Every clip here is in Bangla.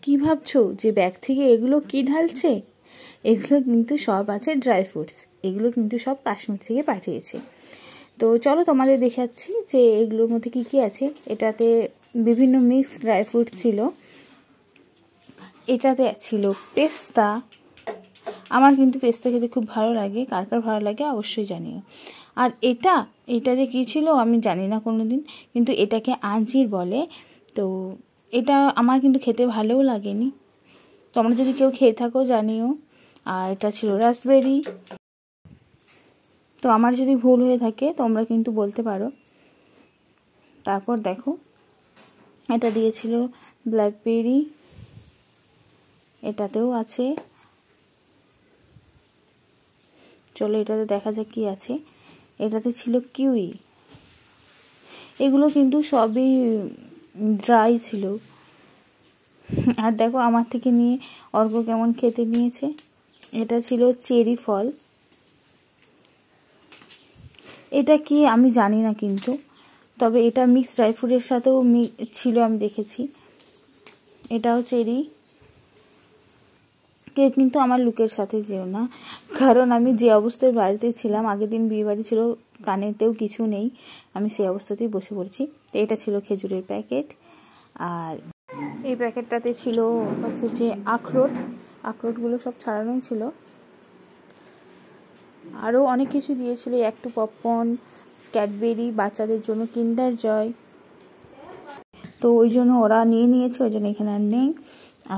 কি ভাবছো যে ব্যাগ থেকে এগুলো কি ঢালছে? এগুলো কিন্তু সব আছে ড্রাই ফ্রুটস। এগুলো কিন্তু সব কাশ্মীর থেকে পাঠিয়েছে। তো চলো তোমাদের দেখাচ্ছি যে এগুলোর মধ্যে কি কি আছে। এটাতে বিভিন্ন মিক্সড ড্রাই ফ্রুট ছিল। এটাতে ছিল পেস্তা। আমার কিন্তু পেস্তা খেতে খুব ভালো লাগে, কার কার ভালো লাগে অবশ্যই জানিও। আর এটা যে কী ছিল আমি জানি না কোনো দিন, কিন্তু এটাকে আঞ্জির বলে। তো এটা আমার কিন্তু খেতে ভালোও লাগেনি, তোমরা যদি কেউ খেয়ে থাকো জানিও। আর এটা ছিল রাসবেরি। তো আমার যদি ভুল হয়ে থাকে তোমরা কিন্তু বলতে পারো। তারপর দেখো এটা দিয়েছিল ব্ল্যাকবেরি, এটাতেও আছে। চলো এটাতে দেখা যাক কি আছে। এটাতে ছিল কিউই। এগুলো কিন্তু সবই ড্রাই ছিল। আর দেখো আমার থেকে নিয়ে অর্ক কেমন খেতে নিয়েছে। এটা ছিল চেরি ফল। এটা কি আমি জানি না, কিন্তু তবে এটা মিক্সড ড্রাই ফ্রুটের সাথেও ছিল, আমি দেখেছি। এটাও চেরি। কেউ কিন্তু আমার লুকের সাথে যেও না, কারণ আমি যে অবস্থায় বাড়িতে ছিলাম, আগের দিন বিয়ে বাড়ি ছিল, কানেতেও কিছু নেই, আমি সেই অবস্থাতেই বসে পড়ছি। তো এটা ছিল খেজুরের প্যাকেট। আর এই প্যাকেটটাতে ছিল হচ্ছে যে আখরোটগুলো সব ছাড়ানোই ছিল। আরও অনেক কিছু দিয়েছিল, একটু পপকর্ন, ক্যাডবেরি, বাচ্চাদের জন্য কিন্ডার জয়। তো ওই জন্য ওরা নিয়েছে, ওই জন্য এখানে আর নেই।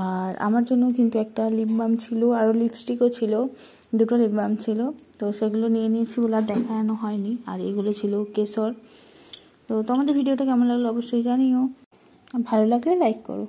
আর আমার জন্য কিন্তু একটা লিপ বাম ছিল, আরও লিপস্টিকও ছিল, দুটো লিপ বাম ছিল। তো সেগুলো নিয়েছি বলে আর দেখানো হয়নি। আর এগুলো ছিল কেশর। তো তোমাদের ভিডিওটা কেমন লাগলো অবশ্যই জানিও, ভালো লাগলে লাইক করো।